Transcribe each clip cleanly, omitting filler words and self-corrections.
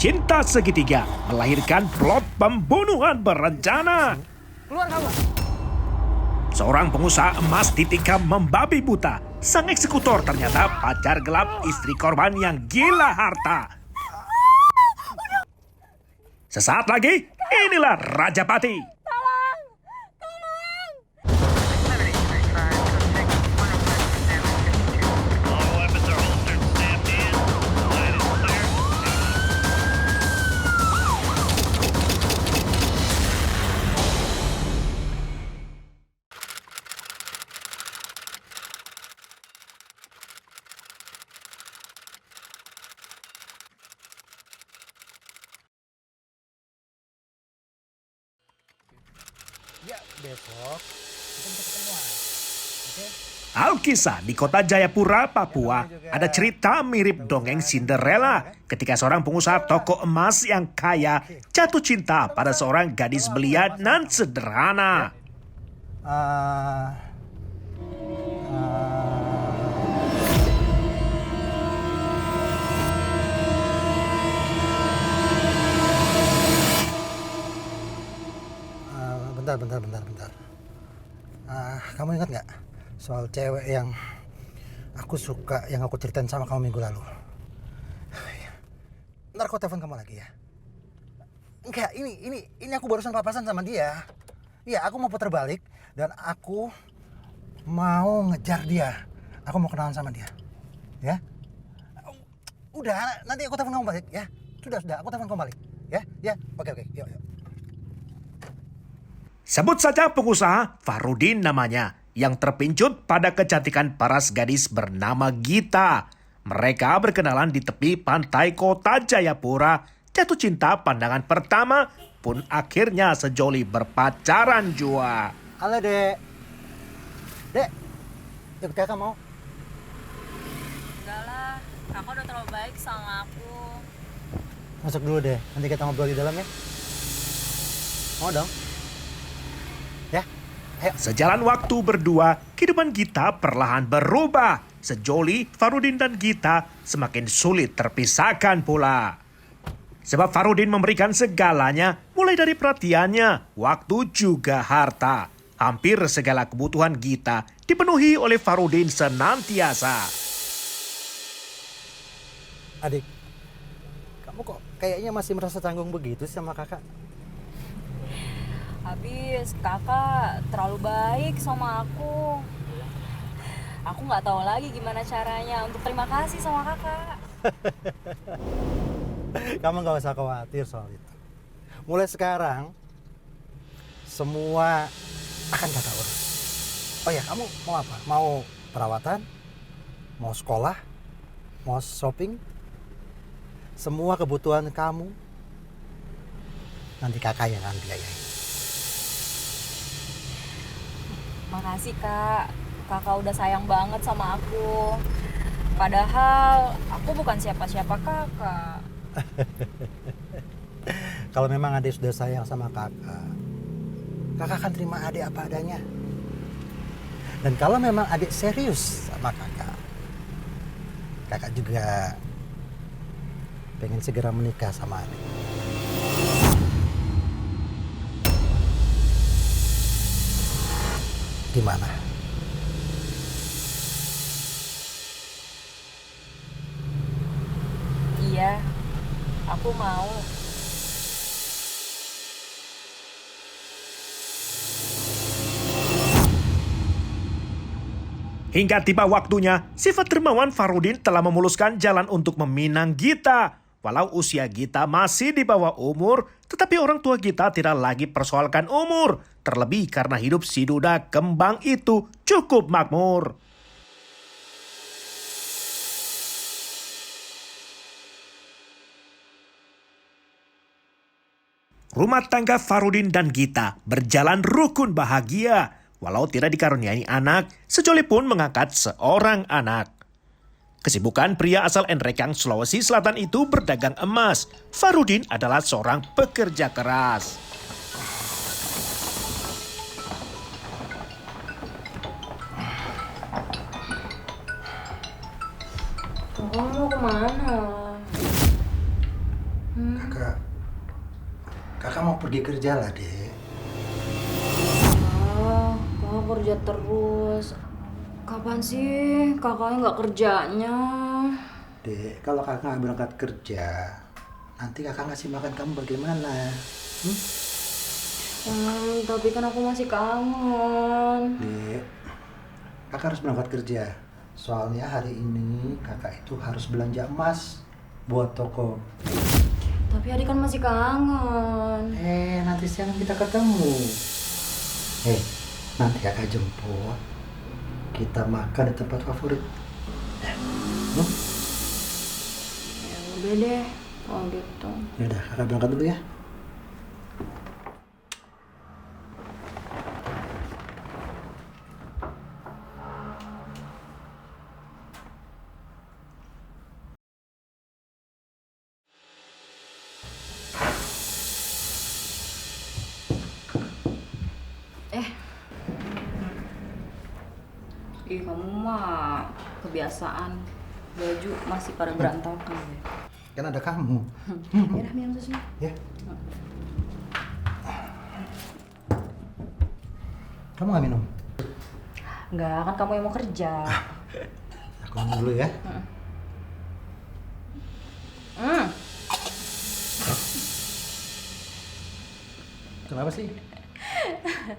Cinta Segitiga melahirkan plot pembunuhan berencana. Keluar kamu. Seorang pengusaha emas ditikam membabi buta. Sang eksekutor ternyata pacar gelap istri korban yang gila harta. Sesaat lagi, inilah Raja Pati. All weapons are holstered and stamped in. Line is clear. Ya, besok kita bisa ketemuan. Oke? Alkisah di kota Jayapura, Papua, ada cerita mirip dongeng Cinderella ketika seorang pengusaha toko emas yang kaya jatuh cinta pada seorang gadis belia nan sederhana. Ah, bentar. Kamu ingat nggak soal cewek yang aku suka, yang aku ceritain sama kamu minggu lalu? Ntar aku telepon kamu lagi ya. Enggak, ini aku barusan papasan sama dia. Iya, aku mau putar balik dan aku mau ngejar dia. Aku mau kenalan sama dia. Ya? Udah, nanti aku telepon kamu balik ya. Sudah, aku telepon kamu balik. Ya. Oke, yuk. Sebut saja pengusaha Farudin namanya, yang terpincut pada kecantikan paras gadis bernama Gita. Mereka berkenalan di tepi pantai kota Jayapura. Jatuh cinta pandangan pertama pun akhirnya sejoli berpacaran jua. Halo, Dek. Dek, ikut kakak mau? Enggak lah, kakak udah terlalu baik sama aku. Masuk dulu deh, nanti kita ngobrol di dalam ya. Mau dong? Ya, ayo. Sejalan waktu berdua, kehidupan Gita perlahan berubah. Sejoli, Farudin dan Gita semakin sulit terpisahkan pula. Sebab Farudin memberikan segalanya, mulai dari perhatiannya, waktu juga harta. Hampir segala kebutuhan Gita dipenuhi oleh Farudin senantiasa. Adik, kamu kok kayaknya masih merasa canggung begitu sama kakak? Habis kakak terlalu baik sama aku. Aku nggak tahu lagi gimana caranya untuk terima kasih sama kakak. Kamu gak usah khawatir soal itu. Mulai sekarang, semua akan kakak urus. Oh ya, kamu mau apa? Mau perawatan? Mau sekolah? Mau shopping? Semua kebutuhan kamu, nanti kakak yang akan biayain. Makasih kak, kakak udah sayang banget sama aku. Padahal aku bukan siapa-siapa kakak. Kalau memang adik sudah sayang sama kakak, kakak akan terima adik apa adanya. Dan kalau memang adik serius sama kakak juga pengen segera menikah sama adik. Gimana? Iya, aku mau. Hingga tiba waktunya, sifat dermawan Farudin telah memuluskan jalan untuk meminang Gita. Walau usia Gita masih di bawah umur, tetapi orang tua Gita tidak lagi persoalkan umur. Terlebih karena hidup si duda kembang itu cukup makmur. Rumah tangga Farudin dan Gita berjalan rukun bahagia. Walau tidak dikaruniai anak, Sejoli pun mengangkat seorang anak. Kesibukan pria asal Enrekang, Sulawesi Selatan itu berdagang emas. Farudin adalah seorang pekerja keras. Kamu mau kemana? pergi kerja lah, Dek. Kakak kerja terus. Kapan sih kakaknya nggak kerjanya? Dek, kalau kakak nggak berangkat kerja, nanti kakak ngasih makan kamu bagaimana? Tapi kan aku masih kangen. Dek, kakak harus berangkat kerja. Soalnya hari ini kakak itu harus belanja emas buat toko. Tapi adik kan masih kangen. Nanti siang kita ketemu. Nanti kakak jemput. Kita makan di tempat favorit. Ya udah deh, kalau gitu. Yaudah, kakak berangkat dulu ya. Ih, kamu mah kebiasaan. Baju masih pada berantakan deh. Kan ada kamu. Ya udah minum susunya. Ya. Kamu nggak minum? Enggak, kan kamu yang mau kerja. Aku minum dulu ya. Kenapa sih?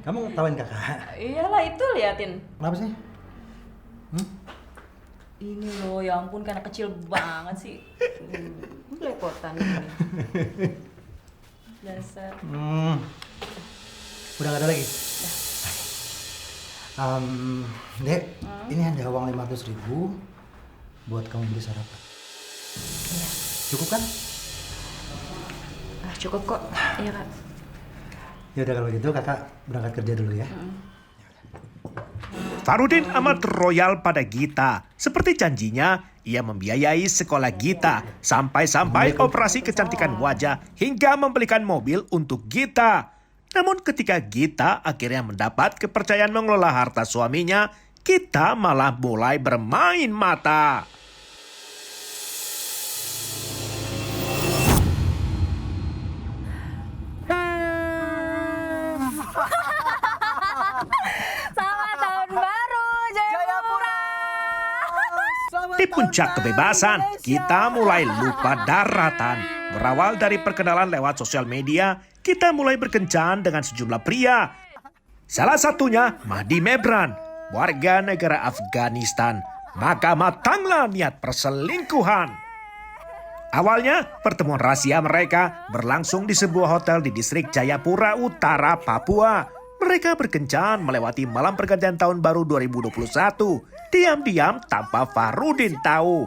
Kamu ngetawain kakak? Iyalah itu liatin. Kenapa sih? Ini loh, ya ampun karena kecil banget sih. Belepotan ini. Dasar. Udah gak ada lagi? Dek, ini ada uang 500.000 buat kamu beli sarapan. Iya. Cukup kan? Cukup kok. Iya kak. Ya udah kalau gitu kakak berangkat kerja dulu ya. Farudin amat royal pada Gita. Seperti janjinya, ia membiayai sekolah Gita sampai-sampai operasi kecantikan wajah hingga membelikan mobil untuk Gita. Namun ketika Gita akhirnya mendapat kepercayaan mengelola harta suaminya, Gita malah mulai bermain mata. Selamat tahun baru, Jayapura. Di puncak kebebasan, kita mulai lupa daratan. Berawal dari perkenalan lewat sosial media, kita mulai berkencan dengan sejumlah pria. Salah satunya Mahdi Mebran, warga negara Afghanistan. Maka matanglah niat perselingkuhan. Awalnya, pertemuan rahasia mereka berlangsung di sebuah hotel di distrik Jayapura Utara, Papua. Mereka berkencan melewati malam pergantian tahun baru 2021. Diam-diam tanpa Farudin tahu.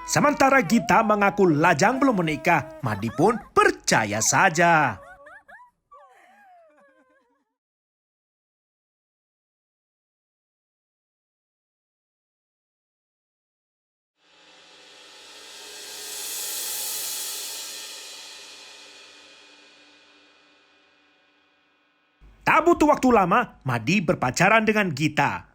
Sementara Gita mengaku lajang belum menikah, Mahdi pun percaya saja. Tak butuh waktu lama, Mahdi berpacaran dengan Gita.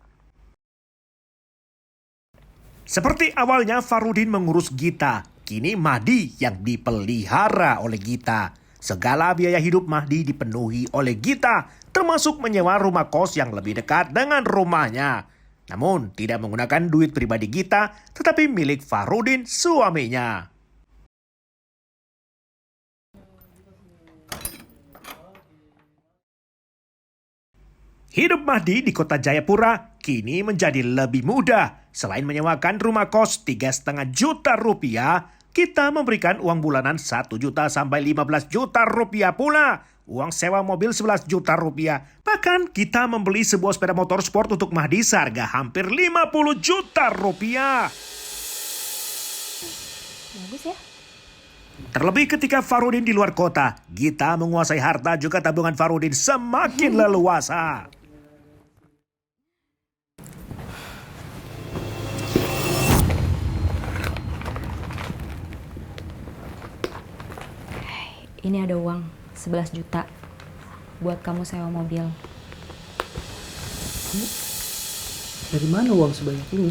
Seperti awalnya Farudin mengurus Gita, kini Mahdi yang dipelihara oleh Gita. Segala biaya hidup Mahdi dipenuhi oleh Gita, termasuk menyewa rumah kos yang lebih dekat dengan rumahnya. Namun tidak menggunakan duit pribadi Gita, tetapi milik Farudin suaminya. Hidup Mahdi di kota Jayapura kini menjadi lebih mudah. Selain menyewakan rumah kos 3,5 juta rupiah, kita memberikan uang bulanan 1 juta sampai 15 juta rupiah pula. Uang sewa mobil 11 juta rupiah. Bahkan kita membeli sebuah sepeda motor sport untuk Mahdi seharga hampir 50 juta rupiah. Bagus ya. Terlebih ketika Farudin di luar kota, Gita menguasai harta juga tabungan Farudin semakin leluasa. Ini ada uang 11 juta buat kamu sewa mobil. Dari mana uang sebanyak ini?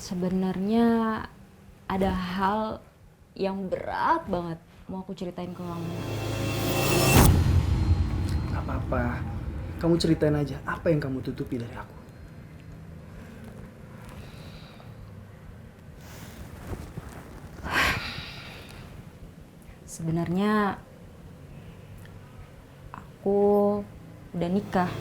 Sebenarnya ada hal yang berat banget mau aku ceritain ke kamu. Gak apa-apa. Kamu ceritain aja apa yang kamu tutupi dari aku. Sebenarnya aku udah nikah.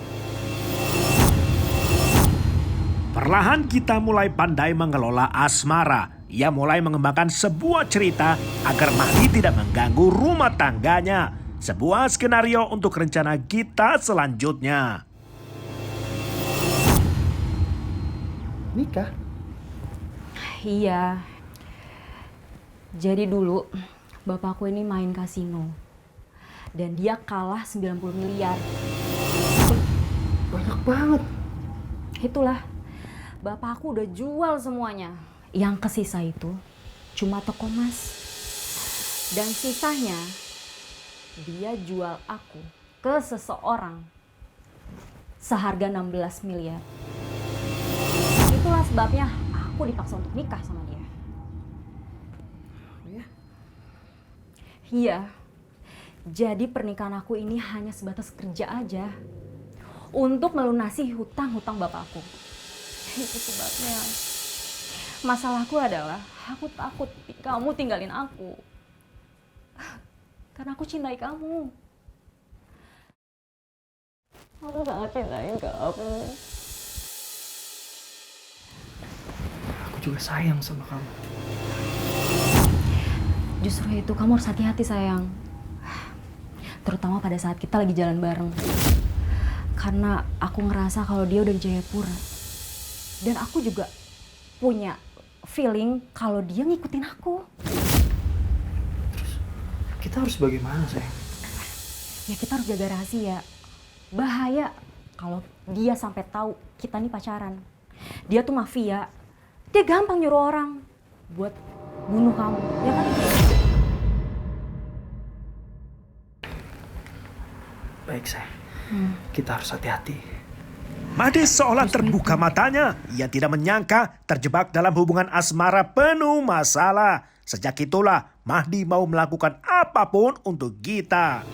Perlahan Gita mulai pandai mengelola asmara. Ia mulai mengembangkan sebuah cerita agar Mahdi tidak mengganggu rumah tangganya. Sebuah skenario untuk rencana Gita selanjutnya. Nikah? Iya. Jadi dulu bapakku ini main kasino. Dan dia kalah 90 miliar. Banyak banget. Itulah, bapakku udah jual semuanya. Yang kesisa itu cuma toko emas. Dan sisanya dia jual aku ke seseorang seharga 16 miliar. Itulah sebabnya aku dipaksa untuk nikah sama dia. Oh ya? Iya. Jadi pernikahan aku ini hanya sebatas kerja aja. Untuk melunasi hutang-hutang bapakku. Itu sebabnya. Masalahku adalah aku takut kamu tinggalin aku. Karena aku cintai kamu. Aku sangat cintai kamu. Aku juga sayang sama kamu. Justru itu kamu harus hati-hati sayang. Terutama pada saat kita lagi jalan bareng. Karena aku ngerasa kalau dia udah di Jayapura. Dan aku juga punya feeling kalau dia ngikutin aku. Kita harus bagaimana, sayang? Ya kita harus jaga rahasia. Bahaya kalau dia sampai tahu kita nih pacaran. Dia tuh mafia. Dia gampang nyuruh orang buat bunuh kamu, ya kan? Baik, sayang. Kita harus hati-hati. Mahdi seolah terbuka matanya. Ia tidak menyangka terjebak dalam hubungan asmara penuh masalah. Sejak itulah Mahdi mau melakukan apapun untuk Gita.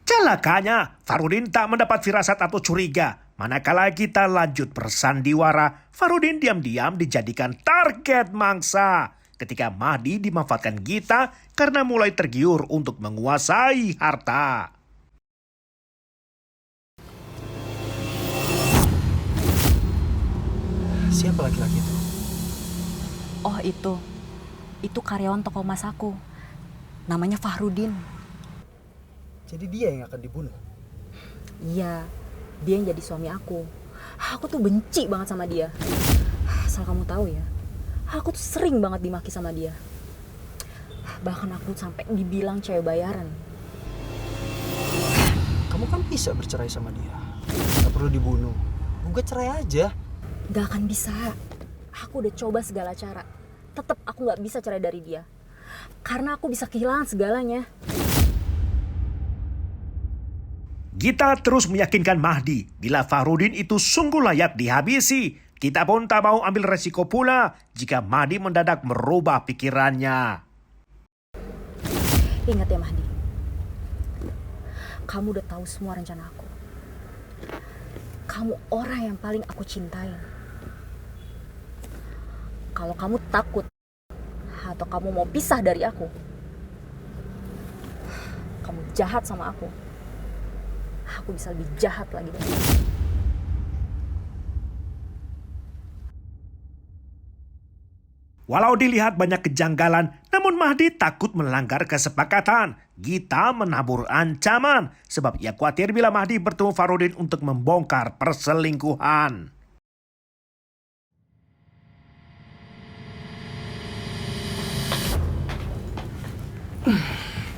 Celakanya, Farudin tak mendapat firasat atau curiga. Manakala Gita lanjut bersandiwara, Farudin diam-diam dijadikan target mangsa. Ketika Mahdi dimanfaatkan Gita karena mulai tergiur untuk menguasai harta. Siapa laki-laki itu? Oh itu karyawan toko emas aku. Namanya Fahrudin. Jadi dia yang akan dibunuh? Iya, dia yang jadi suami aku. Aku tuh benci banget sama dia. Asal kamu tahu ya, aku tuh sering banget dimaki sama dia. Bahkan aku sampai dibilang cewek bayaran. Kamu kan bisa bercerai sama dia. Gak perlu dibunuh. Gugat cerai aja. Gak akan bisa. Aku udah coba segala cara. Tetap aku gak bisa cerai dari dia. Karena aku bisa kehilangan segalanya. Gita terus meyakinkan Mahdi bila Farudin itu sungguh layak dihabisi. Gita pun tak mau ambil resiko pula jika Mahdi mendadak merubah pikirannya. Ingat ya Mahdi, kamu udah tahu semua rencana aku. Kamu orang yang paling aku cintai. Kalau kamu takut atau kamu mau pisah dari aku, kamu jahat sama aku bisa lebih jahat lagi dari itu. Walau dilihat banyak kejanggalan, namun Mahdi takut melanggar kesepakatan. Gita menabur ancaman sebab ia khawatir bila Mahdi bertemu Farudin untuk membongkar perselingkuhan.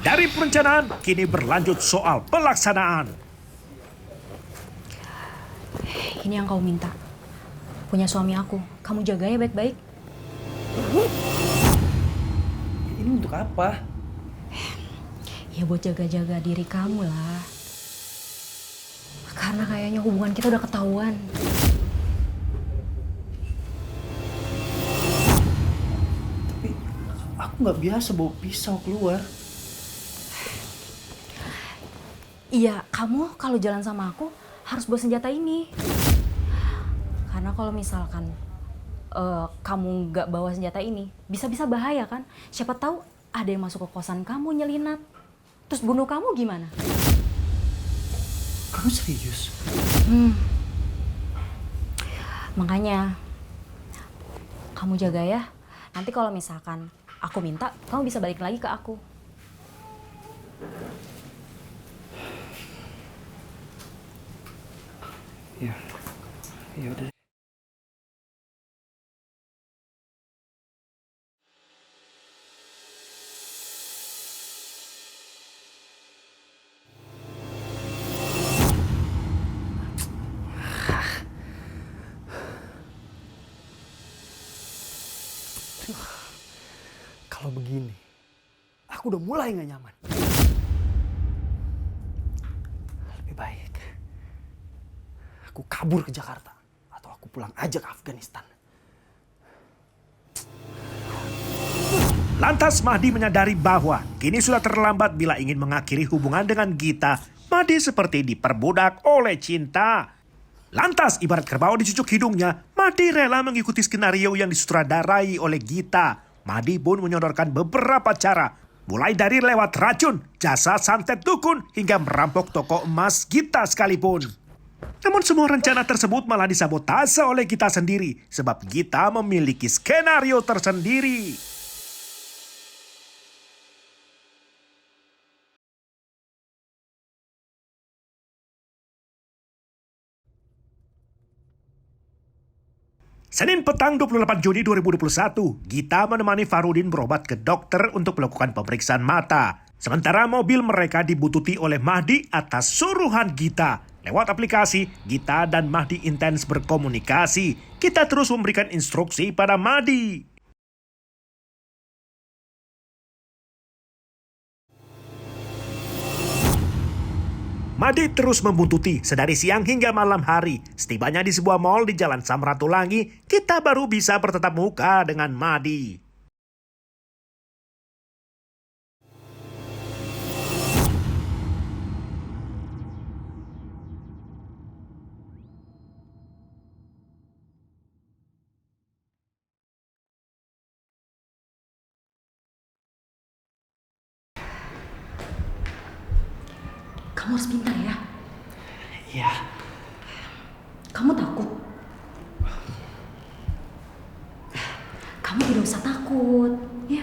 Dari perencanaan, kini berlanjut soal pelaksanaan. Ini yang kau minta. Punya suami aku. Kamu jaganya baik-baik. Ini untuk apa? Ya buat jaga-jaga diri kamu lah. Karena kayaknya hubungan kita udah ketahuan. nggak biasa bawa pisau keluar. Iya, kamu kalau jalan sama aku harus bawa senjata ini. Karena kalau misalkan kamu nggak bawa senjata ini, bisa-bisa bahaya kan? Siapa tahu ada yang masuk ke kosan kamu nyelinap, terus bunuh kamu gimana? Kamu serius? Makanya kamu jaga ya. Nanti kalau misalkan aku minta, kamu bisa balik lagi ke aku. Ya, ya udah. Kalau begini, aku udah mulai nggak nyaman. Lebih baik aku kabur ke Jakarta atau aku pulang aja ke Afghanistan. Lantas Mahdi menyadari bahwa kini sudah terlambat bila ingin mengakhiri hubungan dengan Gita. Mahdi seperti diperbudak oleh cinta. Lantas ibarat kerbau dicucuk hidungnya, Mahdi rela mengikuti skenario yang disutradarai oleh Gita. Mahdi pun menyodorkan beberapa cara, mulai dari lewat racun, jasa santet dukun, hingga merampok toko emas Gita sekalipun. Namun semua rencana tersebut malah disabotase oleh Gita sendiri, sebab Gita memiliki skenario tersendiri. Senin petang 28 Juni 2021, Gita menemani Farudin berobat ke dokter untuk melakukan pemeriksaan mata. Sementara mobil mereka dibututi oleh Mahdi atas suruhan Gita. Lewat aplikasi, Gita dan Mahdi intens berkomunikasi. Gita terus memberikan instruksi pada Mahdi. Mahdi terus membuntuti sedari siang hingga malam hari. Setibanya di sebuah mal di Jalan Samratulangi, kita baru bisa bertatap muka dengan Mahdi. Kamu harus pintar ya. Iya. Kamu takut? Kamu tidak usah takut, ya.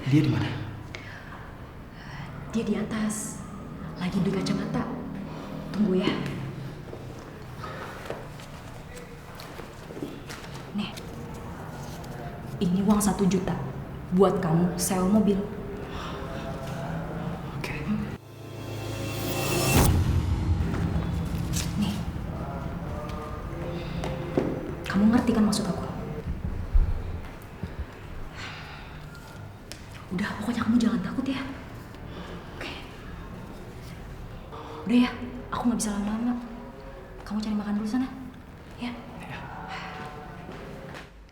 Dia di mana? Dia di atas, lagi beli kacamata. Tunggu ya. Nih, ini uang 1 juta buat kamu sewa mobil. Oke. Nih, kamu ngerti kan maksud aku? Udah, pokoknya kamu jangan takut ya. Oke. Udah ya, aku nggak bisa lama-lama. Kamu cari makan dulu sana. Ya.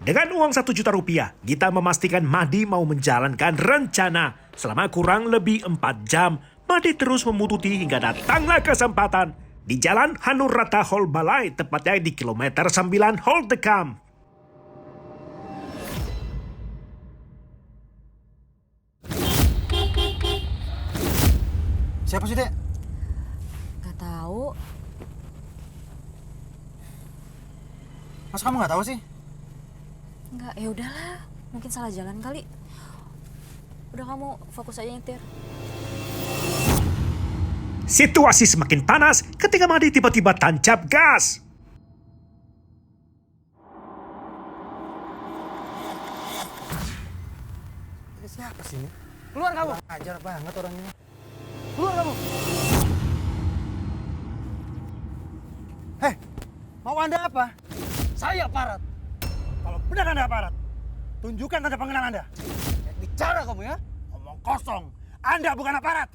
Dengan uang 1 juta rupiah, Gita memastikan Mahdi mau menjalankan rencana. Selama kurang lebih 4 jam, Mahdi terus membututi hingga datanglah kesempatan. Di Jalan Hanurata Hall Balai, tepatnya di kilometer 9 Hall Dekam. Siapa sih, Dek? Gak tahu. Masa kamu nggak tahu sih? Enggak, ya udahlah. Mungkin salah jalan kali. Udah, kamu fokus aja nyetir. Situasi semakin panas ketika Mahdi tiba-tiba tancap gas. Ini siapa sih ini? Keluar kamu. Ajar banget orang ini. Keluar kamu. Hei, mau Anda apa? Saya aparat. Kalau benar Anda aparat, tunjukkan tanda pengenal Anda. Bicara kamu ya. Ngomong kosong. Anda bukan aparat.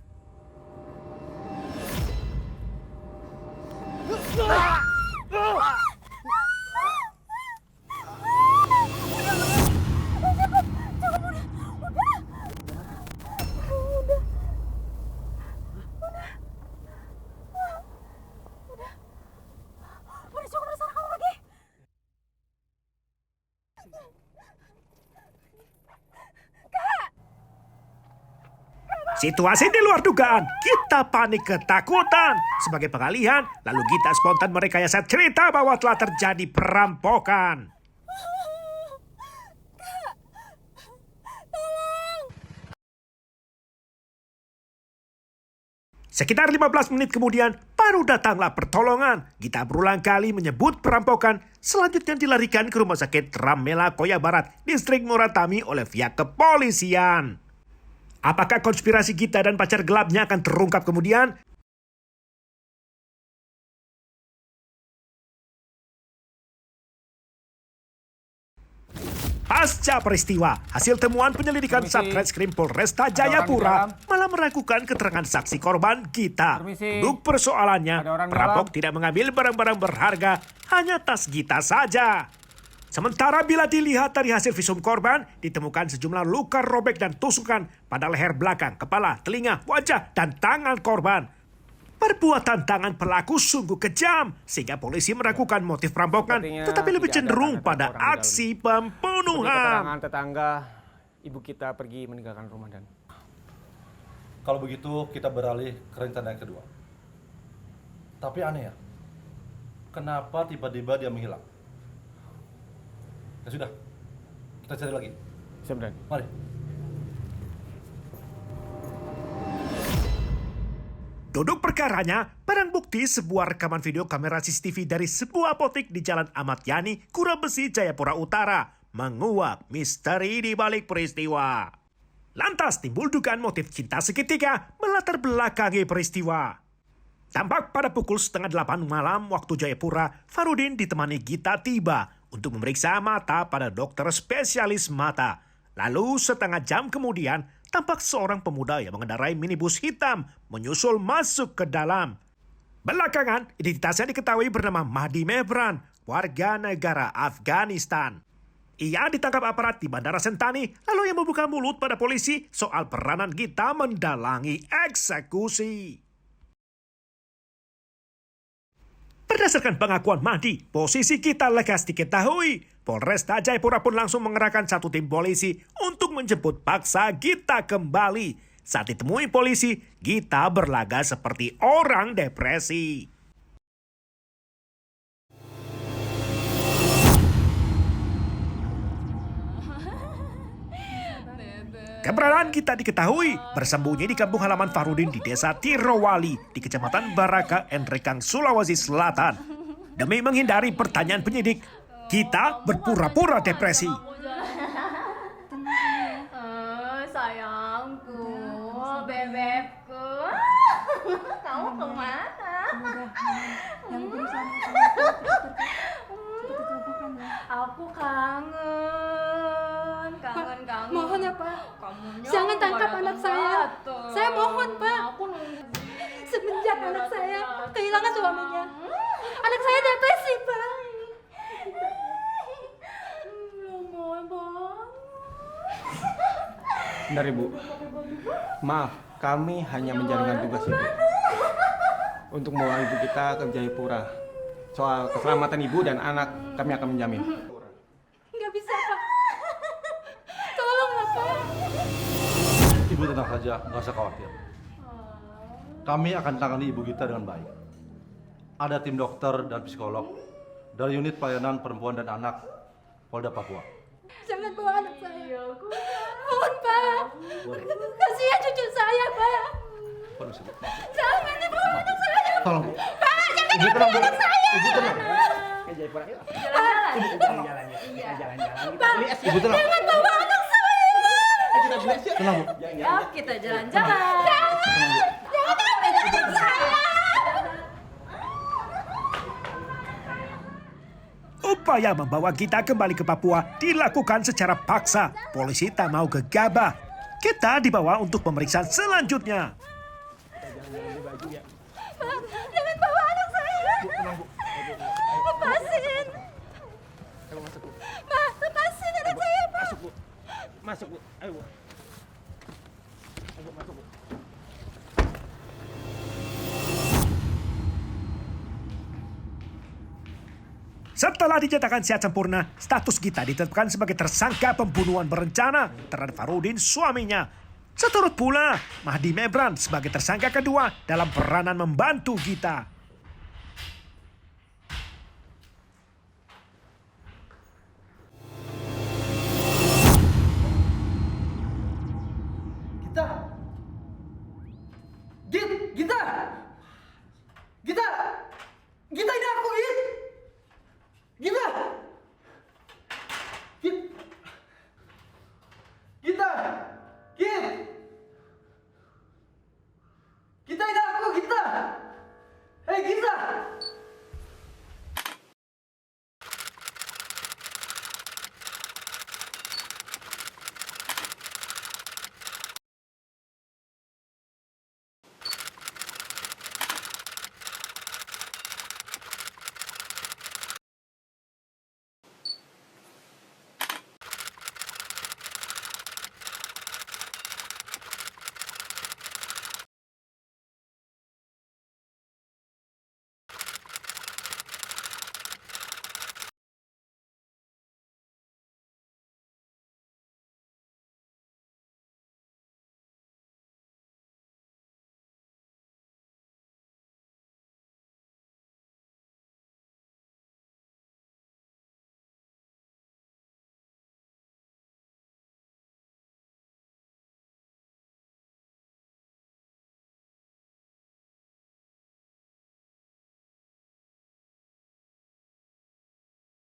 Situasi di luar dugaan, Gita panik ketakutan. Sebagai pengalihan, lalu Gita spontan merekayasa cerita bahwa telah terjadi perampokan. Sekitar 15 menit kemudian, baru datanglah pertolongan. Gita berulang kali menyebut perampokan, selanjutnya dilarikan ke Rumah Sakit Ramela Koya Barat, distrik Muratami oleh pihak kepolisian. Apakah konspirasi Gita dan pacar gelapnya akan terungkap kemudian? Pasca peristiwa, hasil temuan penyelidikan Satreskrim Polresta Jayapura malah meragukan keterangan saksi korban Gita. Duduk persoalannya, perampok tidak mengambil barang-barang berharga, hanya tas Gita saja. Sementara bila dilihat dari hasil visum korban, ditemukan sejumlah luka robek dan tusukan pada leher belakang, kepala, telinga, wajah, dan tangan korban. Perbuatan tangan pelaku sungguh kejam, sehingga polisi meragukan motif perampokan, tetapi lebih cenderung pada aksi pembunuhan. Keterangan tetangga, ibu kita pergi meninggalkan rumah dan... Kalau begitu kita beralih ke rencana yang kedua. Tapi aneh ya, kenapa tiba-tiba dia menghilang? Ya sudah, kita cari lagi. Siap, Dan. Mari. Duduk perkaranya, barang bukti sebuah rekaman video kamera CCTV dari sebuah apotek di Jalan Ahmad Yani, Kurabesi, Jayapura Utara, menguak misteri di balik peristiwa. Lantas timbul dugaan motif cinta segitiga melatar belakangi peristiwa. Tampak pada pukul 7:30 malam waktu Jayapura, Farudin ditemani Gita tiba untuk memeriksa mata pada dokter spesialis mata. Lalu setengah jam kemudian, tampak seorang pemuda yang mengendarai minibus hitam menyusul masuk ke dalam. Belakangan, identitasnya diketahui bernama Mahdi Mehran, warga negara Afghanistan. Ia ditangkap aparat di Bandara Sentani, lalu ia membuka mulut pada polisi soal peranan Gita mendalangi eksekusi. Berdasarkan pengakuan Mahdi, posisi Gita lekas diketahui. Polresta Jayapura pun langsung mengerahkan satu tim polisi untuk menjemput paksa Gita kembali. Saat ditemui polisi, Gita berlaga seperti orang depresi. Keberadaan Gita diketahui bersembunyi di kampung halaman Farudin di desa Tirowali di Kecamatan Baraka, Enrekang, Sulawesi Selatan. Demi menghindari pertanyaan penyidik, Gita berpura-pura depresi. Sayangku, bebekku, kamu kemana? Aku kangen. Mohon ya Pak, Kamunya jangan nggak tangkap anak saya. datang-datang. Saya mohon Pak. Aku nunggu. Semenjak anak saya kehilangan suaminya, anak saya depresi Pak. Mohon banget. Bentar, Ibu. Maaf, kami hanya menjalankan tugas Ibu untuk membawa Ibu kita ke Jayapura. Soal keselamatan Ibu dan anak, kami akan menjamin. Nggak bisa Pak. Tolonglah Pak. Ibu tenang saja, nggak usah khawatir. Kami akan tangani ibu kita dengan baik. Ada tim dokter dan psikolog dari unit pelayanan perempuan dan anak Polda Papua. Jangan bawa anak saya. Mohon Pak. Kasihan cucu saya Pak. Permisi, Bu. Jangan dibawa anak saya. Tolong, Bu. Pak, jangan dibawa anak saya. Ibu tenang. Pak, Ibu tenang. jangan bawa anak saya. Tenang, Bu. Ya, kita jalan-jalan. Jangan ambil anak saya. Upaya membawa Gita kembali ke Papua dilakukan secara paksa. Polisi tak mau gegabah. Gita dibawa untuk pemeriksaan selanjutnya. Pak, jangan bawa anak saya. Lepasin. Pak, lepasin anak saya, Pak. Masuk, Bu. Ayo, Bu. Setelah dinyatakan sehat sempurna, status Gita ditetapkan sebagai tersangka pembunuhan berencana terhadap Farudin, suaminya. Seturut pula Mahdi Mebran sebagai tersangka kedua dalam peranan membantu Gita.